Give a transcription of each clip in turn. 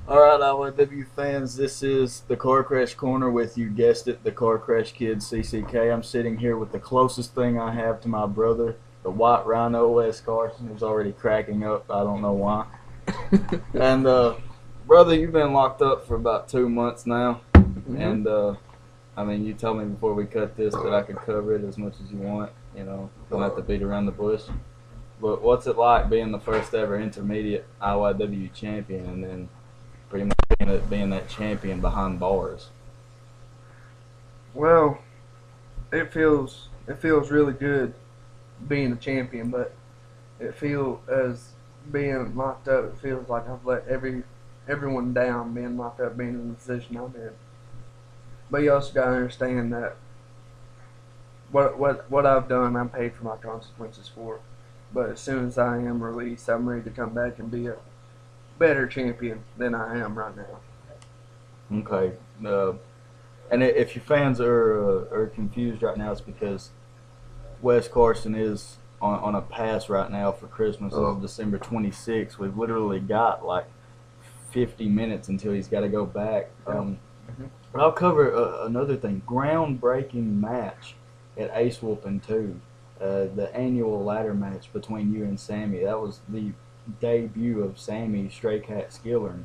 All right, IYW fans, this is the Car Crash Corner with, you guessed it, the Car Crash Kid CCK. I'm sitting here with the closest thing I have to my brother, the White Rhino Wes Carson, who's already cracking up. I don't know why. And, brother, you've been locked up for about 2 months now. And, I mean, you told me before we cut this that I could cover it as much as you want. You know, don't have to beat around the bush. But what's it like being the first ever intermediate IYW champion and then pretty much being that champion behind bars? Well, it feels really good being a champion, but it feels as being locked up. It feels like I've let everyone down being locked up, being in the position I'm in. But you also gotta understand that what I've done, I'm paid for my consequences for. But as soon as I am released, I'm ready to come back and be a better champion than I am right now. Okay. And if your fans are confused right now, it's because Wes Carson is on a pass right now for Christmas of December 26th. We've literally got like 50 minutes until he's got to go back. But I'll cover another thing. Groundbreaking match at Ace Whoopin' 2. The annual ladder match between you and Sammy. That was the debut of Sammy Stray Cat Skillern.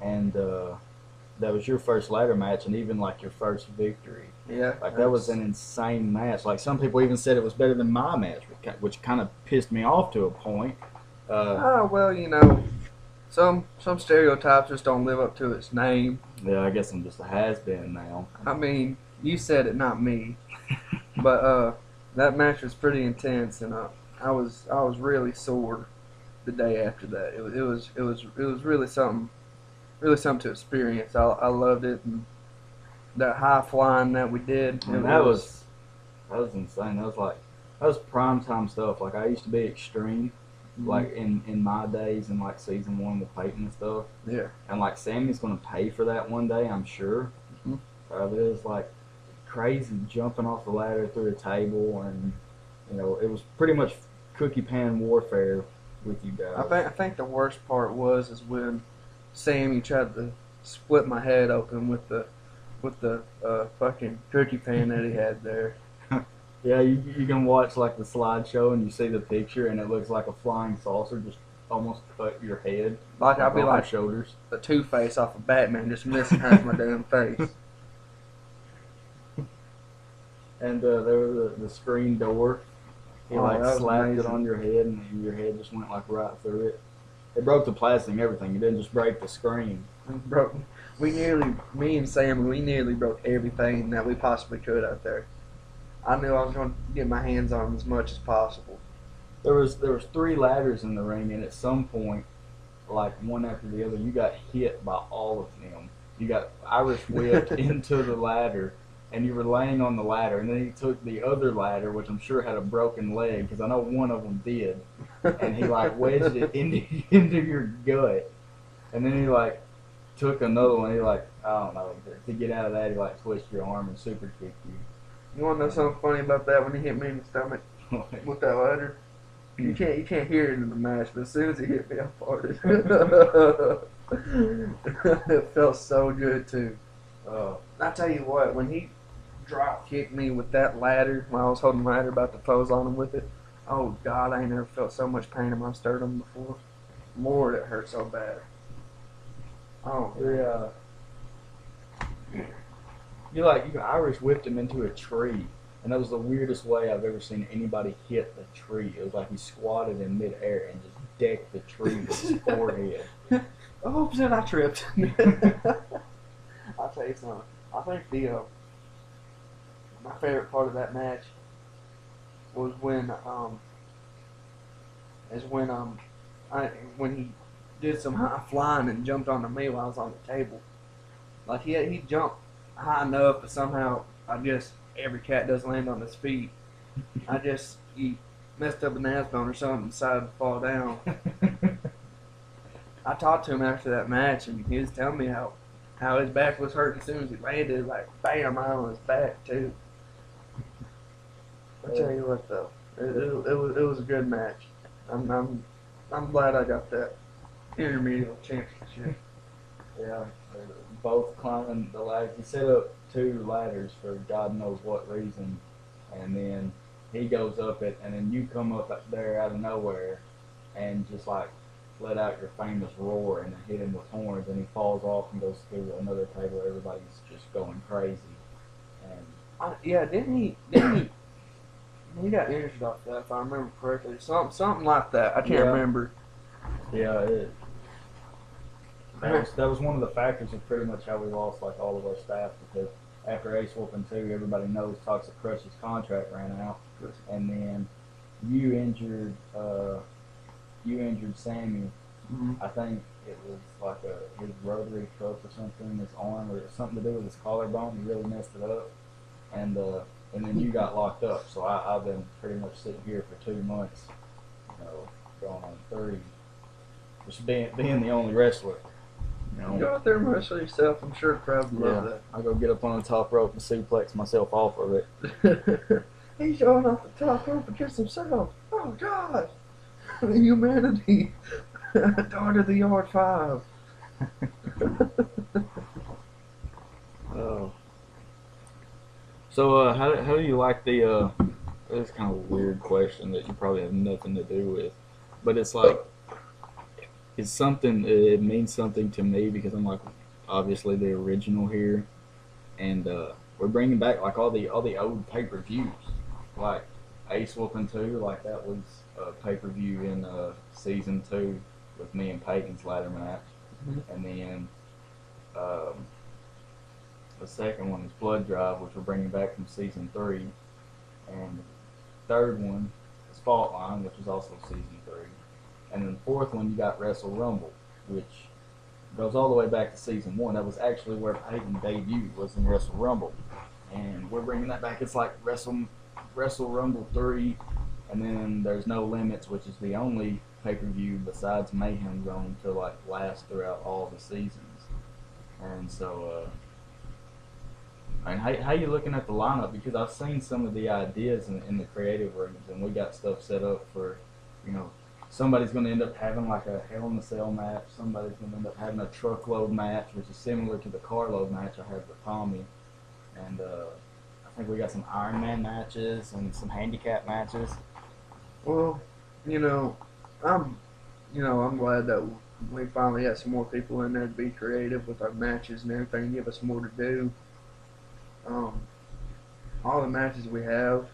And that was your first ladder match and even like your first victory. Yeah. Like that was an insane match. Like some people even said it was better than my match, which kind of pissed me off to a point. Well, some stereotypes just don't live up to its name. Yeah, I guess I'm just a has-been now. I mean, you said it, not me. But that match was pretty intense, and I was really sore the day after that. It was really something to experience. I loved it, and that high flying that we did. That was insane. That was prime time stuff. Like I used to be extreme, like in my days in like season 1 with Peyton and stuff. Yeah. And like Sammy's gonna pay for that one day, I'm sure. It was like crazy jumping off the ladder through a table, and it was pretty much cookie pan warfare with you guys. I think the worst part was when Sammy tried to split my head open with the fucking cookie pan that he had there. Yeah, you can watch like the slideshow and you see the picture and it looks like a flying saucer just almost cut your head. Like I'd be like shoulders. The Two-Face off of Batman, just missing half my damn face. And there was the screen door. He slapped it on your head and your head just went like right through it. It broke the plastic and everything. It didn't just break the screen. Me and Sam, we nearly broke everything that we possibly could out there. I knew I was going to get my hands on as much as possible. There was 3 ladders in the ring, and at some point, like one after the other, you got hit by all of them. You got Irish whipped into the ladder, and you were laying on the ladder, and then he took the other ladder, which I'm sure had a broken leg, because I know one of them did, and he like wedged it into your gut, and then he like took another one. He like, I don't know, to get out of that, he like twisted your arm and super kicked you. You want to know something funny about that? When he hit me in the stomach with that ladder, you can't hear it in the match, but as soon as he hit me, I farted. It felt so good too. I tell you what, when he drop kicked me with that ladder, when I was holding the ladder about to pose on him with it, oh God, I ain't never felt so much pain in my sternum before. Lord, it hurt so bad. Oh yeah. You Irish whipped him into a tree, and that was the weirdest way I've ever seen anybody hit a tree. It was like he squatted in midair and just decked the tree with his forehead. Oh, then I tripped. I'll tell you something. I think my favorite part of that match was when he did some high flying and jumped onto me while I was on the table. Like he jumped high enough, but somehow every cat does land on his feet. He messed up an ass bone or something and decided to fall down. I talked to him after that match, and he was telling me how his back was hurting as soon as he landed. Like bam, right on his back too. I tell you what though, it was a good match. I'm glad I got that intermediate championship. Yeah, they're both climbing the ladder. He set up two ladders for God knows what reason, and then he goes up it, and then you come up there out of nowhere, and just like let out your famous roar and hit him with horns, and he falls off and goes through another table. Everybody's just going crazy, and Yeah, didn't he? Didn't he? He got injured off that, if I remember correctly. Something like that. I can't yeah, remember. yeah, that was one of the factors of pretty much how we lost like all of our staff because after Ace Whooping 2, everybody knows Toxic Crush's contract ran out, and then you injured Sammy. Mm-hmm. I think it was like his rotary cuff or something, his arm, or something to do with his collarbone. He really messed it up, and then you got locked up. So I've been pretty much sitting here for 2 months, going on 3, just being the only wrestler. Go out there and wrestle yourself. I'm sure the crowd would love that. I go get up on the top rope and suplex myself off of it. He's going off the top rope against himself. Oh God! Humanity. Dog of the Yard 5. Oh. So how do you like the? This is kind of a weird question that you probably have nothing to do with, but it's like. It's something. It means something to me because I'm like, obviously the original here, and we're bringing back like all the old pay-per-views, like Ace Whooping 2, like that was a pay-per-view in season 2 with me and Peyton's ladder match, and then the second one is Blood Drive, which we're bringing back from season 3, and the third one is Fault Line, which is also season 3. And then the fourth one, you got Wrestle Rumble, which goes all the way back to season 1. That was actually where Peyton debuted, was in Wrestle Rumble. And we're bringing that back. It's like Wrestle Rumble 3, and then there's No Limits, which is the only pay-per-view besides Mayhem going to like last throughout all the seasons. And so, and how you looking at the lineup? Because I've seen some of the ideas in the creative rooms, and we got stuff set up for, somebody's going to end up having like a Hell in a Cell match. Somebody's going to end up having a truckload match, which is similar to the carload match I had with Tommy. And I think we got some Iron Man matches and some handicap matches. Well, I'm glad that we finally got some more people in there to be creative with our matches and everything, give us more to do. All the matches we have,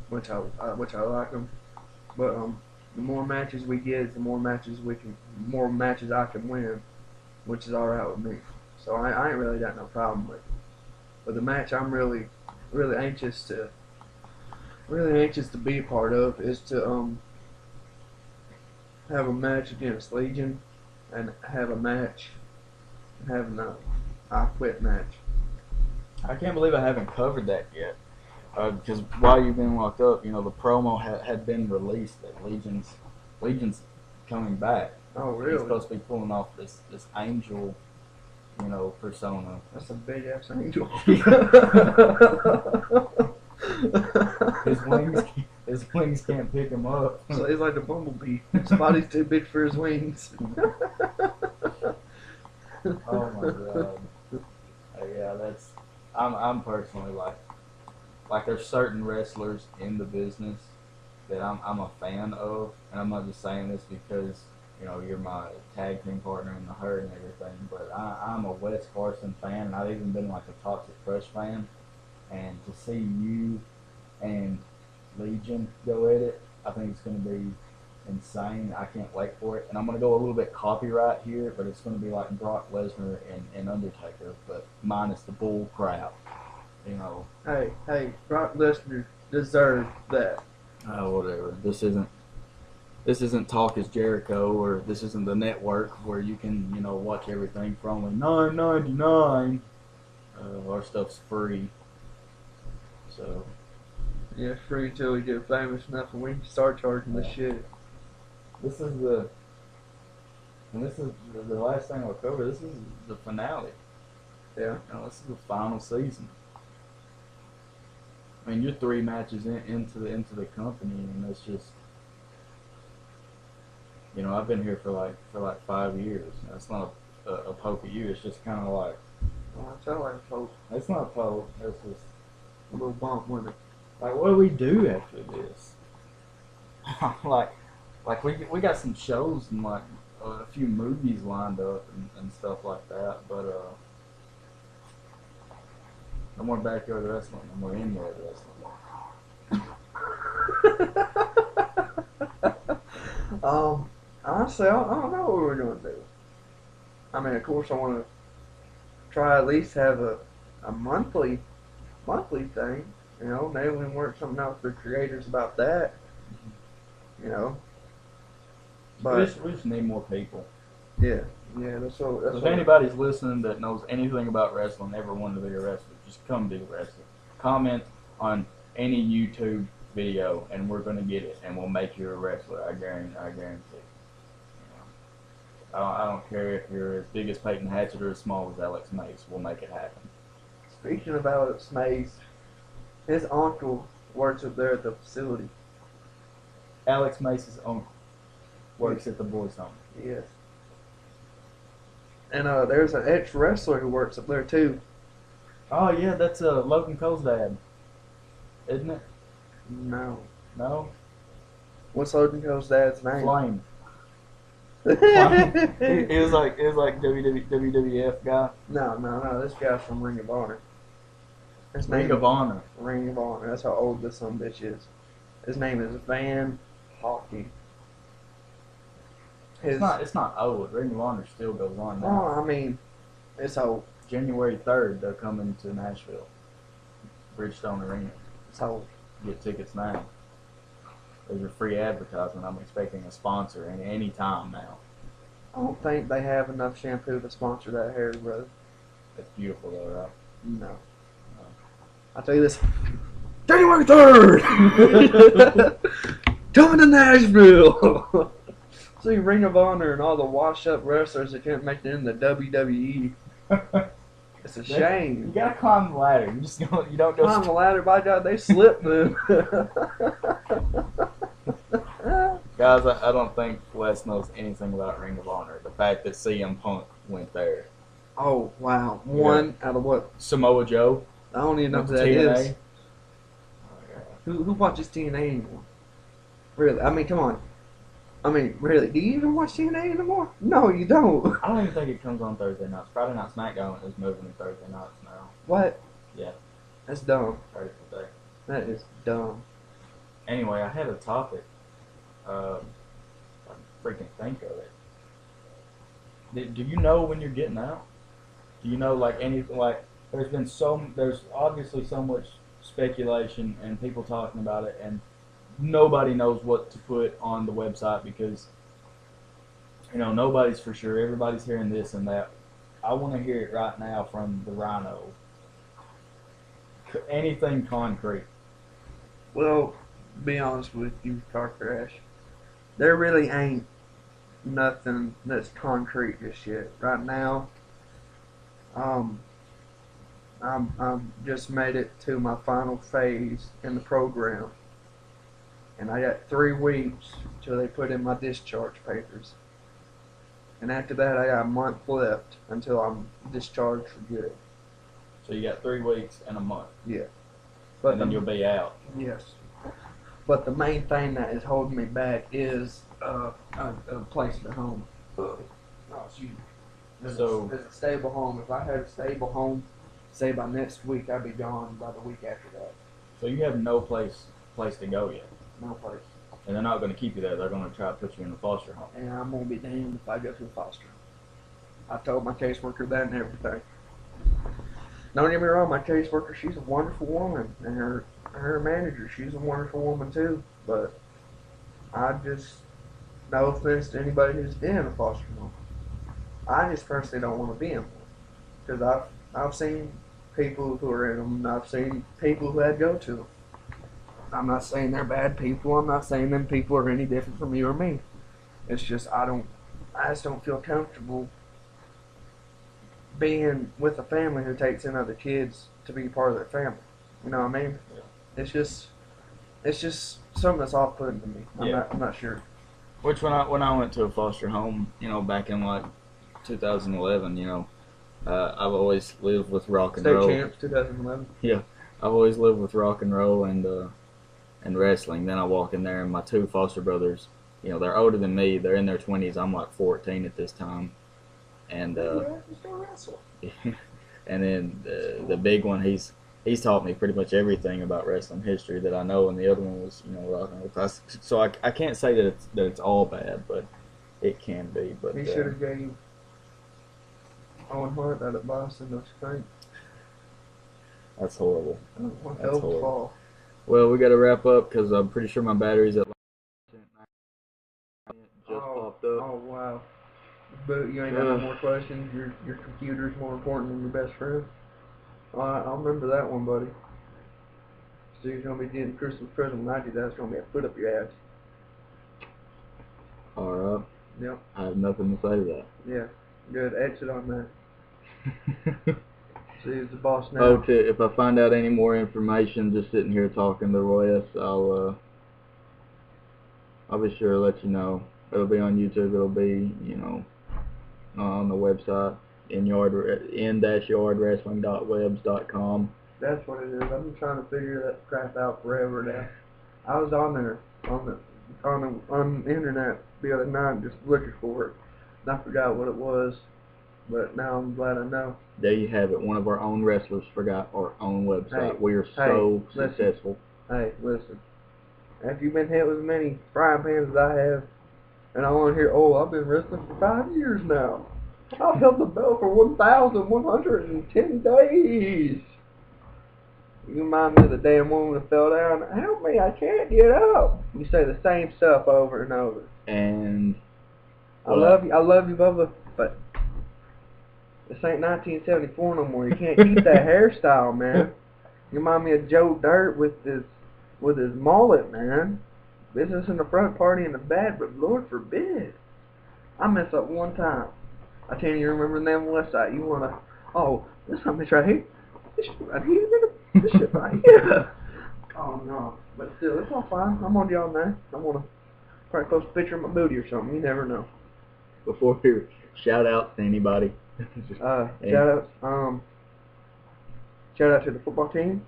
which I like them, but the more matches we get, the more matches I can win, which is all right with me. So I ain't really got no problem with it. But the match I'm really anxious to be a part of is to have a match against Legion and have an I Quit match. I can't believe I haven't covered that yet. Because while you've been locked up, the promo had been released that Legion's coming back. Oh, really? He's supposed to be pulling off this angel, persona. That's a big ass angel. His wings can't pick him up. So he's like a bumblebee. His body's too big for his wings. Oh my God. Yeah, I'm personally like there's certain wrestlers in the business that I'm a fan of, and I'm not just saying this because you're my tag team partner in the Hurt and everything, but I'm a Wes Carson fan, and I've even been like a Toxic Crush fan, and to see you and Legion go at it, I think it's going to be insane. I can't wait for it, and I'm going to go a little bit copyright here, but it's going to be like Brock Lesnar and Undertaker, but minus the bull crap. Hey, Brock Lesnar deserved that. Oh, whatever. This isn't Talk is Jericho, or this isn't the network where you can, watch everything for only $9.99. Our stuff's free. So. Yeah, free until we get famous enough and we can start charging the shit. This is the last thing I'll cover. This is the finale. Yeah. This is the final season. I mean, you're 3 matches into the company, and it's just, I've been here for like 5 years. That's not a poke at you. It's just kind of like, Well, I felt like a poke. it's not a poke. It's just A little bump with it. like, what do we do after this? like we got some shows and like a few movies lined up and stuff like that, but no more backyard wrestling, no more in-yard wrestling. Honestly, I don't know what we're going to do. I mean, of course, I want to try at least have a monthly thing. You know, maybe we can work something out for creators about that. You know, but We just need more people. yeah, that's So what. if anybody's listening that knows anything about wrestling, ever wanted to be a wrestler, just come be a wrestler. Comment on any YouTube video, and we're gonna get it, and we'll make you a wrestler. I guarantee. I don't care if you're as big as Peyton Hatchett or as small as Alex Mace. We'll make it happen. Speaking of Alex Mace, his uncle works up there at the facility. Alex Mace's uncle works at the boys' home. Yes. And there's an ex-wrestler who works up there too. Oh yeah, that's Logan Cole's dad, isn't it? No. No, What's Logan Cole's dad's name? Flame. He was like WWF guy. No. This guy's from Ring of Honor. His Ring of Honor. Ring of Honor. That's how old this son of a bitch is. His name is Van Hockey. It's not old. Ring of Honor still goes on now. Well, I mean, it's old. January 3rd, they're coming to Nashville. Bridgestone Arena. It's old. Get tickets now. There's your free advertisement. I'm expecting a sponsor any time now. I don't think they have enough shampoo to sponsor that hair, brother. That's beautiful though, right? No. I'll tell you this. January 3rd! Coming to Nashville! See Ring of Honor and all the washed-up wrestlers that can't make it in the WWE. It's a shame. You gotta climb the ladder. You just don't. You don't go. Climb the ladder, by God, they slip, man. Guys, I don't think Wes knows anything about Ring of Honor. The fact that CM Punk went there. Oh, wow. One out of what? Samoa Joe. I don't even know who that is. Who watches TNA anymore? Really? I mean, come on. I mean, really, do you even watch TNA anymore? No, you don't. I don't even think it comes on Thursday nights. Friday Night SmackDown is moving to Thursday nights now. What? Yeah. That's dumb. Thursday. That is dumb. Anyway, I had a topic. I freaking think of it. Do you know when you're getting out? Do you know there's obviously so much speculation and people talking about it, and nobody knows what to put on the website because nobody's for sure. Everybody's hearing this and that. I want to hear it right now from the Rhino. Anything concrete. Well, to be honest with you, car crash. There really ain't nothing that's concrete just yet. Right now, I'm just made it to my final phase in the program, and I got 3 weeks till they put in my discharge papers. And after that, I got a month left until I'm discharged for good. So you got 3 weeks and a month. Yeah. And then you'll be out. Yes. But the main thing that is holding me back is a place at home. Oh, excuse me. There's a stable home. If I had a stable home, say by next week, I'd be gone by the week after that. So you have no place to go yet. No place. And they're not going to keep you there. They're going to try to put you in a foster home. And I'm going to be damned if I go to a foster. I told my caseworker that and everything. Don't get me wrong, my caseworker, she's a wonderful woman. And her manager, she's a wonderful woman too. But I just, no offense to anybody who's been in a foster home, I just personally don't want to be in one. Because I've seen people who are in them, and I've seen people who had to go to them. I'm not saying they're bad people. I'm not saying them people are any different from you or me. It's just I just don't feel comfortable being with a family who takes in other kids to be part of their family. You know what I mean? Yeah. It's just something that's off-putting to me. I'm not sure. Which when I went to a foster home, back in like 2011. I've always lived with rock and State roll. champs 2011. Yeah, I've always lived with rock and roll and wrestling. Then I walk in there, and my two foster brothers, they're older than me. They're in their 20s. I'm like 14 at this time, and and then the big one, he's taught me pretty much everything about wrestling history that I know, and the other one was rock and roll. So I can't say that it's all bad, but it can be. But He should have gave Owen Hart that at Boston, don't you think? That's horrible. That's horrible. Well, we got to wrap up because I'm pretty sure my battery's at just popped up. Oh wow. But you ain't got no more questions. Your computer's more important than your best friend. I'll remember that one, buddy. So you're gonna be getting Christmas present when I do that. It's gonna be a foot up your ass. All right. Yep. I have nothing to say to that. Yeah. Good. Exit on that. See who's the boss now. Okay. If I find out any more information, just sitting here talking to Roy, I'll be sure to let you know. It'll be on YouTube. It'll be on the website in-yardwrestling.webs.com. That's what it is. I've been trying to figure that crap out forever now. I was on there on the internet the other night just looking for it, and I forgot what it was, but now I'm glad I know. There you have it. One of our own wrestlers forgot our own website. Hey, we are so successful. Hey, listen. Have you been hit with as many frying pans as I have? And I want to hear, I've been wrestling for 5 years now. I've held the belt for 1,110 days. You remind me of the damn woman that fell down. Help me, I can't get up. You say the same stuff over and over. And I love you, Bubba, but this ain't 1974 no more. You can't keep that hairstyle, man. You remind me of Joe Dirt with his mullet, man. Business in the front, party in the back, but Lord forbid. I mess up one time. I can't even remember the name of the website. You wanna? This something right here. This shit right here. This shit right here. Oh no, but still, it's all fine. I'm on y'all now. I wanna probably post a picture of my booty or something. You never know. Before we shout out to anybody. Shout outs. Shout out to the football team,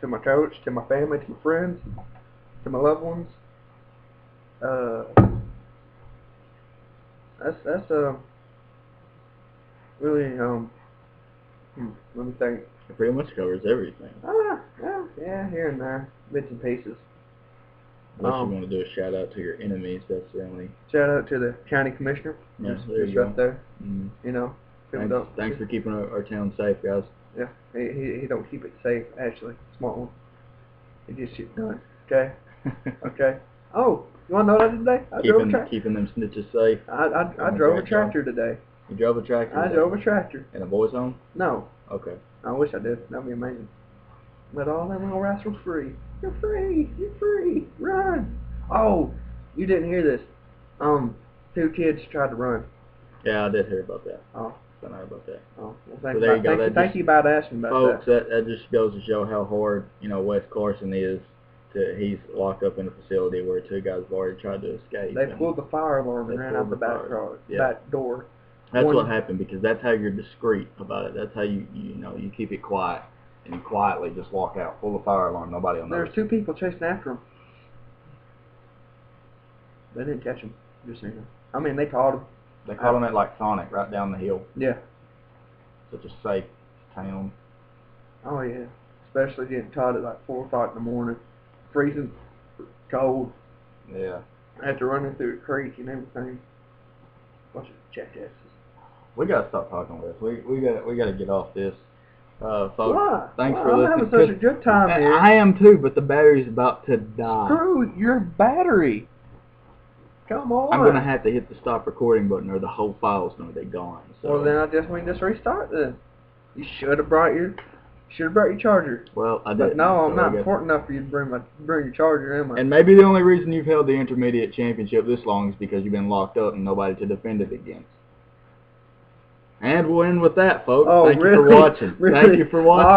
to my coach, to my family, to my friends, to my loved ones. That's really let me think. It pretty much covers everything. Yeah, here and there, bits and pieces. Unless you want to do a shout out to your enemies, that's the only. Shout out to the county commissioner. Yeah, just there you right go. there. Mm-hmm. Thanks for keeping our town safe, guys. Yeah, he don't keep it safe, actually. Smart one. He gets shit done. Okay? Okay. Oh, you want to know what I did today? I drove a tractor. Keeping them snitches safe. I drove a tractor today. You drove a tractor? I drove a tractor. In a boys' home? No. Okay. I wish I did. That'd be amazing. But all them little rascals free. You're free. You're free. Run. Oh, you didn't hear this. 2 kids tried to run. Yeah, I did hear about that. Oh. I know about that. Oh, well, so there you go. Thank you about asking about folks, that. That just goes to show how hard, Wes Carson is. He's locked up in a facility where 2 guys have already tried to escape. They pulled the fire alarm and ran out the back door. That's what happened, because that's how you're discreet about it. That's how you keep it quiet, and you quietly just walk out, pull the fire alarm, nobody will know. There's 2 people chasing after him. They didn't catch him. Just so you know. I mean, they caught him. They caught him at like Sonic, right down the hill. Yeah. Such a safe town. Oh yeah, especially getting caught at like 4 o'clock in the morning, freezing cold. Yeah. After running through a creek and everything. Bunch of jackasses. We gotta stop talking with this. We gotta get off this. Folks, why? Thanks for listening. I'm having such a good time here. I am too, but the battery's about to die. Screw your battery. Come on. I'm gonna have to hit the stop recording button, or the whole file's gonna be gone. So. Well, then I guess we can just restart then. You should have brought your charger. Well, I did. But no, I'm not important enough for you to bring your charger, am I? And maybe the only reason you've held the intermediate championship this long is because you've been locked up and nobody to defend it against. And we'll end with that, folks. Oh, Thank you for watching. Really? Thank you for watching.